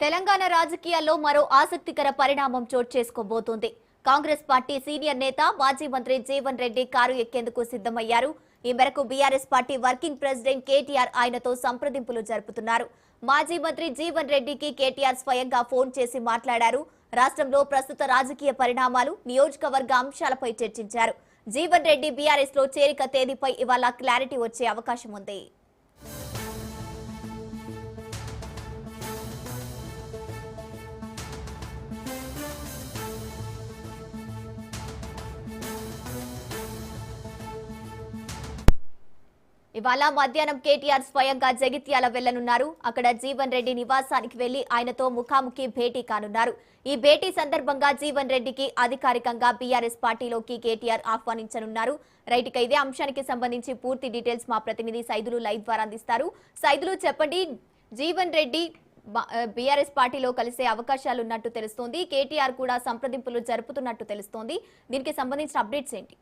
తెలంగాణ రాజకీయాల్లో మరో ఆసక్తికర పరిణామం చోటు చేసుకోబోతోంది. కాంగ్రెస్ పార్టీ సీనియర్ నేత మాజీ మంత్రి జీవన్ రెడ్డి కారు ఎక్కేందుకు సిద్ధమయ్యారు. ఈ మేరకు BRS party working president KTR ఆయనతో సంప్రదింపులు జరుపుతున్నారు. మాజీ మంత్రి జీవన్ రెడ్డికి కేటీఆర్ స్వయంగా ఫోన్ చేసి మాట్లాడారు. రాష్ట్రంలో ప్రస్తుత రాజకీయ పరిణామాలు, నియోజకవర్గ అంశాలపై చర్చించారు. జీవన్ రెడ్డి బీఆర్ఎస్ లో చేరిక తేదీపై ఇవాళ క్లారిటీ వచ్చే అవకాశం ఉంది. ఇవాళ మధ్యాహ్నం కేటీఆర్ స్వయంగా జగిత్యాల వెళ్లనున్నారు. అక్కడ జీవన్ రెడ్డి నివాసానికి వెళ్లి ఆయనతో ముఖాముఖి భేటీ కానున్నారు. ఈ భేటీ సందర్భంగా జీవన్ రెడ్డికి అధికారికంగా బీఆర్ఎస్ పార్టీలోకి కేటీఆర్ ఆహ్వానించనున్నారు. రైట్ గా ఇదే అంశానికి సంబంధించి పూర్తి డీటెయిల్స్ మా ప్రతినిధి సైదులు లైవ్ ద్వారా అందిస్తారు. సైదులు చెప్పండి, జీవన్ రెడ్డి బీఆర్ఎస్ పార్టీలో కలిసే అవకాశాలు ఉన్నట్టు తెలుస్తోంది. కేటీఆర్ కూడా సంప్రదింపులు జరుపుతున్నట్టు తెలుస్తోంది. దీనికి సంబంధించిన అప్డేట్స్ ఏంటి?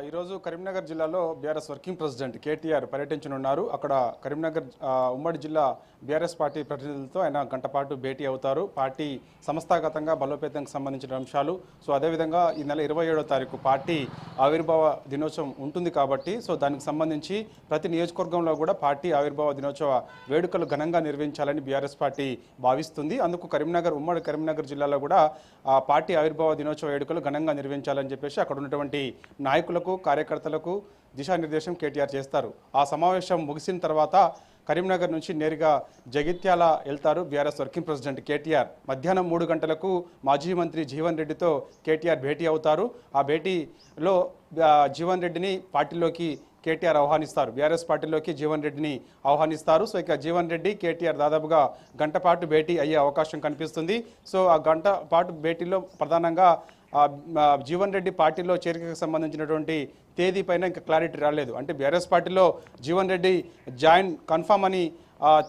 ఈరోజు కరీంనగర్ జిల్లాలో బీఆర్ఎస్ వర్కింగ్ ప్రెసిడెంట్ కేటీఆర్ పర్యటించనున్నారు. అక్కడ కరీంనగర్ ఉమ్మడి జిల్లా బీఆర్ఎస్ పార్టీ ప్రతినిధులతో ఆయన గంట పాటు భేటీ అవుతారు. పార్టీ సంస్థాగతంగా బలోపేతానికి సంబంధించిన అంశాలు, సో అదేవిధంగా ఈ నెల 27వ తారీఖు పార్టీ ఆవిర్భావ దినోత్సవం ఉంటుంది కాబట్టి సో దానికి సంబంధించి ప్రతి నియోజకవర్గంలో కూడా పార్టీ ఆవిర్భావ దినోత్సవ వేడుకలు ఘనంగా నిర్వహించాలని బీఆర్ఎస్ పార్టీ భావిస్తుంది. అందుకు ఉమ్మడి కరీంనగర్ జిల్లాలో కూడా పార్టీ ఆవిర్భావ దినోత్సవ వేడుకలు ఘనంగా నిర్వహించాలని చెప్పేసి అక్కడ ఉన్నటువంటి నాయకులకు, కార్యకర్తలకు దిశానిర్దేశం కేటీఆర్ చేస్తారు. ఆ సమావేశం ముగిసిన తర్వాత కరీంనగర్ నుంచి నేరుగా జగిత్యాల వెళ్తారు బీఆర్ఎస్ వర్కింగ్ ప్రెసిడెంట్ కేటీఆర్. మధ్యాహ్నం 3 గంటలకు మాజీ మంత్రి జీవన్ రెడ్డితో కేటీఆర్ భేటీ అవుతారు. ఆ భేటీలో జీవన్ రెడ్డిని పార్టీలోకి కేటీఆర్ ఆహ్వానిస్తారు. బీఆర్ఎస్ పార్టీలోకి జీవన్ రెడ్డిని ఆహ్వానిస్తారు. సో ఇక జీవన్ రెడ్డి కేటీఆర్ దాదాపుగా గంట పాటు భేటీ అయ్యే అవకాశం కనిపిస్తుంది. సో ఆ గంట పాటు భేటీలో ప్రధానంగా జీవన్ రెడ్డి పార్టీలో చేరికకు సంబంధించినటువంటి తేదీ పైన ఇంకా క్లారిటీ రాలేదు. అంటే బీఆర్ఎస్ పార్టీలో జీవన్ రెడ్డి జాయిన్ కన్ఫామ్ అని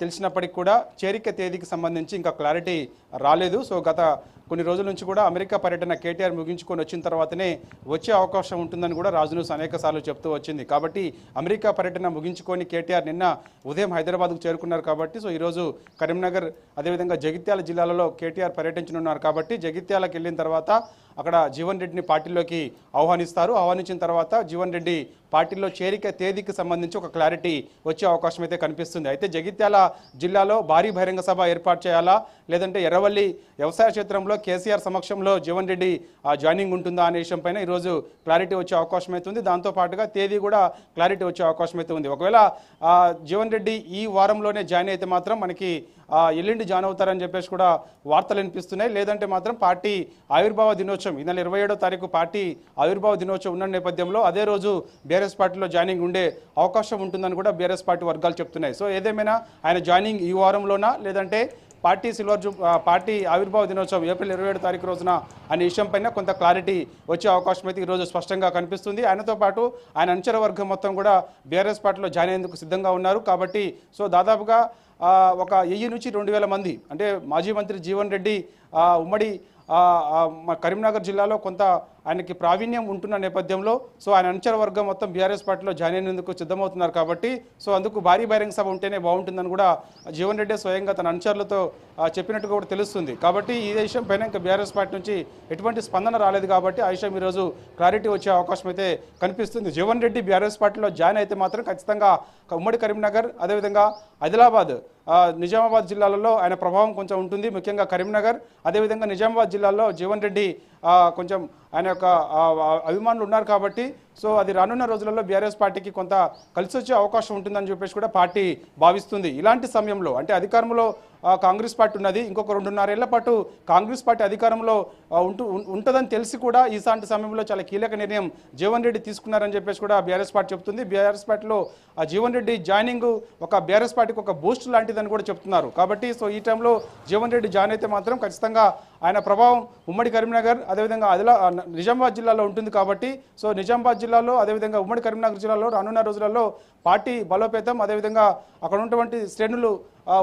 తెలిసినప్పటికీ కూడా చేరిక తేదీకి సంబంధించి ఇంకా క్లారిటీ రాలేదు. సో గత కొన్ని రోజుల నుంచి కూడా అమెరికా పర్యటన కేటీఆర్ ముగించుకొని వచ్చిన తర్వాతనే వచ్చే అవకాశం ఉంటుందని కూడా రాజు న్యూస్ అనేక సార్లు చెప్తూ వచ్చింది. కాబట్టి అమెరికా పర్యటన ముగించుకొని కేటీఆర్ నిన్న ఉదయం హైదరాబాద్కు చేరుకున్నారు కాబట్టి సో ఈరోజు కరీంనగర్ అదేవిధంగా జగిత్యాల జిల్లాలలో కేటీఆర్ పర్యటించనున్నారు కాబట్టి జగిత్యాలకు వెళ్ళిన తర్వాత అక్కడ జీవన్ రెడ్డిని పార్టీలోకి ఆహ్వానిస్తారు. ఆహ్వానించిన తర్వాత జీవన్ రెడ్డి పార్టీలో చేరిక తేదీకి సంబంధించి ఒక క్లారిటీ వచ్చే అవకాశం అయితే కనిపిస్తుంది. అయితే జగిత్యాల జిల్లాలో భారీ బహిరంగ సభ ఏర్పాటు చేయాలా, లేదంటే ఎర్రవల్లి వ్యవసాయ క్షేత్రంలో కేసీఆర్ సమక్షంలో జీవన్ రెడ్డి జాయినింగ్ ఉంటుందా అనే విషయం పైన ఈరోజు క్లారిటీ వచ్చే అవకాశం అయితే ఉంది. దాంతోపాటుగా తేదీ కూడా క్లారిటీ వచ్చే అవకాశం అయితే ఉంది. ఒకవేళ జీవన్ రెడ్డి ఈ వారంలోనే జాయిన్ అయితే మాత్రం మనకి ఎల్లుండి జాయిన్ అవుతారని చెప్పేసి కూడా వార్తలు వినిపిస్తున్నాయి. లేదంటే మాత్రం పార్టీ ఆవిర్భావ దినోత్సవం ఈ నెల 27వ తారీఖు పార్టీ ఆవిర్భావ దినోత్సవం ఉన్న నేపథ్యంలో అదే రోజు బీఆర్ఎస్ పార్టీలో జాయినింగ్ ఉండే అవకాశం ఉంటుందని కూడా బీఆర్ఎస్ పార్టీ వర్గాలు చెప్తున్నాయి. సో ఏదేమైనా ఆయన జాయినింగ్ ఈ వారంలోనా లేదంటే పార్టీ ఆవిర్భావ దినోత్సవం ఏప్రిల్ 27వ తారీఖు రోజున అనే విషయం పైన కొంత క్లారిటీ వచ్చే అవకాశం అయితే ఈరోజు స్పష్టంగా కనిపిస్తుంది. ఆయనతో పాటు ఆయన అనుచర వర్గం మొత్తం కూడా బీఆర్ఎస్ పార్టీలో జాయిన్ అయ్యేందుకు సిద్ధంగా ఉన్నారు. కాబట్టి సో దాదాపుగా ఒక 1000 నుంచి 2000 మంది అంటే మాజీ మంత్రి జీవన్ రెడ్డి ఉమ్మడి కరీంనగర్ జిల్లాలో కొంత ఆయనకి ప్రావీణ్యం ఉంటున్న నేపథ్యంలో సో ఆయన అనుచర వర్గం మొత్తం బీఆర్ఎస్ పార్టీలో జాయిన్ అయినందుకు సిద్ధమవుతున్నారు కాబట్టి సో అందుకు భారీ బహిరంగ సభ ఉంటేనే బాగుంటుందని కూడా జీవన్ రెడ్డి స్వయంగా తన అనుచరులతో చెప్పినట్టుగా కూడా తెలుస్తుంది. కాబట్టి ఈ విషయం పైన ఇంకా బీఆర్ఎస్ పార్టీ నుంచి ఎటువంటి స్పందన రాలేదు కాబట్టి ఆ విషయం ఈరోజు క్లారిటీ వచ్చే అవకాశం అయితే కనిపిస్తుంది. జీవన్ రెడ్డి బీఆర్ఎస్ పార్టీలో జాయిన్ అయితే మాత్రం ఖచ్చితంగా ఉమ్మడి కరీంనగర్ అదేవిధంగా ఆదిలాబాద్, నిజామాబాద్ జిల్లాలలో ఆయన ప్రభావం కొంచెం ఉంటుంది. ముఖ్యంగా కరీంనగర్ అదేవిధంగా నిజామాబాద్ జిల్లాలో జీవన్ రెడ్డి కొంచెం ఆయన యొక్క అభిమానులు ఉన్నారు కాబట్టి సో అది రానున్న రోజులలో బీఆర్ఎస్ పార్టీకి కొంత కలిసి వచ్చే అవకాశం ఉంటుందని చెప్పేసి కూడా పార్టీ భావిస్తుంది. ఇలాంటి సమయంలో అంటే అధికారంలో కాంగ్రెస్ పార్టీ ఉన్నది, ఇంకొక 2.5 ఏళ్ల పాటు కాంగ్రెస్ పార్టీ అధికారంలో ఉంటుందని తెలిసి కూడా ఈసాంటి సమయంలో చాలా కీలక నిర్ణయం జీవన్ రెడ్డి తీసుకున్నారని చెప్పేసి కూడా బీఆర్ఎస్ పార్టీ చెప్తుంది. బీఆర్ఎస్ పార్టీలో జీవన్ రెడ్డి జాయినింగ్ ఒక బీఆర్ఎస్ పార్టీకి ఒక బూస్ట్ లాంటిదని కూడా చెప్తున్నారు. కాబట్టి సో ఈ టైంలో జీవన్ రెడ్డి జాయిన్ అయితే మాత్రం ఖచ్చితంగా ఆయన ప్రభావం ఉమ్మడి కరీంనగర్ అదేవిధంగా నిజామాబాద్ జిల్లాలో ఉంటుంది కాబట్టి సో నిజామాబాద్ జిల్లాలో అదేవిధంగా ఉమ్మడి కరీంనగర్ జిల్లాలో రానున్న రోజులలో పార్టీ బలోపేతం అదేవిధంగా అక్కడ ఉన్నటువంటి శ్రేణులు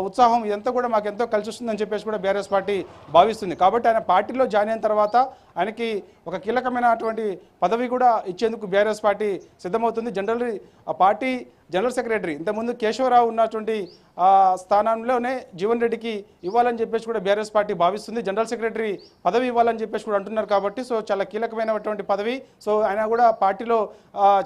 ఉత్సాహం ఇదంతా కూడా మాకు ఎంతో కలిసి వస్తుందని చెప్పేసి కూడా బీఆర్ఎస్ పార్టీ భావిస్తుంది. కాబట్టి ఆయన పార్టీలో జాయిన్ అయిన తర్వాత ఆయనకి ఒక కీలకమైనటువంటి పదవి కూడా ఇచ్చేందుకు బీఆర్ఎస్ పార్టీ సిద్ధమవుతుంది. జనరల్లీ ఆ పార్టీ జనరల్ సెక్రటరీ ఇంతకుముందు కేశవరావు ఉన్నటువంటి స్థానంలోనే జీవన్ రెడ్డికి ఇవ్వాలని చెప్పేసి కూడా బీఆర్ఎస్ పార్టీ భావిస్తుంది. జనరల్ సెక్రటరీ పదవి ఇవ్వాలని చెప్పేసి కూడా అంటున్నారు కాబట్టి సో చాలా కీలకమైనటువంటి పదవి. సో ఆయన కూడా పార్టీలో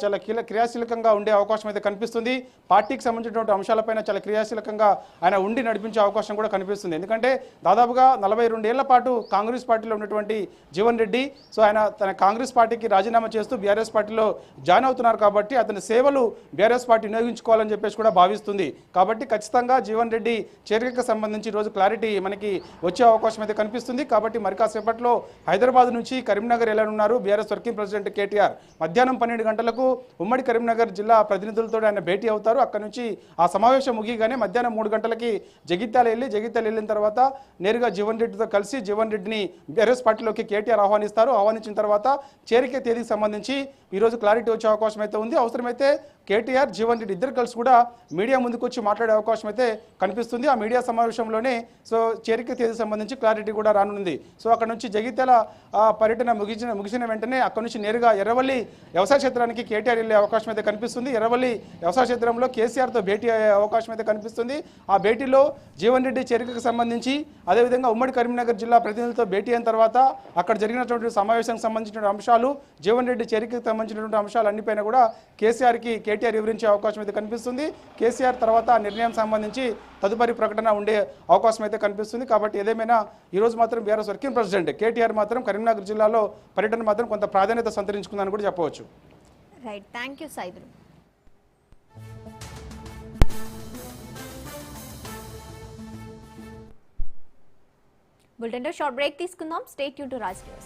చాలా క్రియాశీలకంగా ఉండే అవకాశం అయితే కనిపిస్తుంది. పార్టీకి సంబంధించినటువంటి అంశాలపైన చాలా క్రియాశీలకంగా ఆయన ఉండి నడిపించే అవకాశం కూడా కనిపిస్తుంది. ఎందుకంటే దాదాపుగా 42 ఏళ్ల పాటు కాంగ్రెస్ పార్టీలో ఉన్నటువంటి జీవన్ రెడ్డి సో ఆయన తన కాంగ్రెస్ పార్టీకి రాజీనామా చేస్తూ బీఆర్ఎస్ పార్టీలో జాయిన్ అవుతున్నారు కాబట్టి అతని సేవలు బీఆర్ఎస్ పార్టీ వినియోగించుకోవాలని చెప్పేసి కూడా భావిస్తుంది. కాబట్టి ఖచ్చితంగా జీవన్ రెడ్డి చేరికకు సంబంధించి రోజు క్లారిటీ మనకి వచ్చే అవకాశం అయితే కనిపిస్తుంది. కాబట్టి మరి కాసేపట్లో హైదరాబాద్ నుంచి కరీంనగర్ వెళ్ళనున్నారు బీఆర్ఎస్ వర్కింగ్ ప్రెసిడెంట్ కేటీఆర్. మధ్యాహ్నం 12 గంటలకు ఉమ్మడి కరీంనగర్ జిల్లా ప్రతినిధులతో ఆయన భేటీ అవుతారు. అక్కడ నుంచి ఆ సమావేశం ముగియగానే మధ్యాహ్నం 3 గంటలకి జగిత్యాల వెళ్ళిన తర్వాత నేరుగా జీవన్ రెడ్డితో కలిసి జీవన్ రెడ్డిని బీఆర్ఎస్ పార్టీలోకి కేటీఆర్ ఆహ్వానిస్తారు. ఆహ్వానించిన తర్వాత చేరిక తేదీకి సంబంధించి ఈరోజు క్లారిటీ వచ్చే అవకాశం అయితే ఉంది. అవసరమైతే కేటీఆర్ జీవన్ రెడ్డి ఇద్దరు కలిసి కూడా మీడియా ముందుకు వచ్చి మాట్లాడే అవకాశం అయితే కనిపిస్తుంది. ఆ మీడియా సమావేశంలోనే సో చేరిక తేదీ సంబంధించి క్లారిటీ కూడా రానుంది. సో అక్కడ నుంచి జగిత్యాల పర్యటన ముగిసిన వెంటనే అక్కడ నుంచి నేరుగా ఎర్రవల్లి వ్యవసాయ క్షేత్రానికి కేటీఆర్ వెళ్ళే అవకాశం అయితే కనిపిస్తుంది. ఎర్రవల్లి వ్యవసాయ క్షేత్రంలో కేసీఆర్తో భేటీ అయ్యే అవకాశం అయితే కనిపిస్తుంది. ఆ భేటీలో జీవన్ రెడ్డి చేరికకు సంబంధించి అదేవిధంగా ఉమ్మడి కరీంనగర్ జిల్లా ప్రతినిధులతో భేటీ అయిన తర్వాత అక్కడ జరిగినటువంటి సమావేశానికి సంబంధించిన అంశాలు జీవన్ రెడ్డి చేరికకు సంబంధించినటువంటి అంశాలు అన్నిపైన కూడా కేటీఆర్ వివరించే అవకాశం అయితే కనిపిస్తుంది. కేసీఆర్ తర్వాత ఆ నిర్ణయం సంబంధించి తదుపరి ప్రకటన ఉండే అవకాశం అయితే కనిపిస్తుంది. కాబట్టి ఏదేమైనా ఈరోజు మాత్రం బీఆర్ఎస్ వర్కింగ్ ప్రెసిడెంట్ కేటీఆర్ మాత్రం కరీంనగర్ జిల్లాలో పర్యటన మాత్రం కొంత ప్రాధాన్యత సంతరించుకుందని కూడా చెప్పవచ్చు. Right, thank you Saidulu. బులెటిన్లో షార్ట్ బ్రేక్ తీసుకుందాం. Stay tune to Raj news.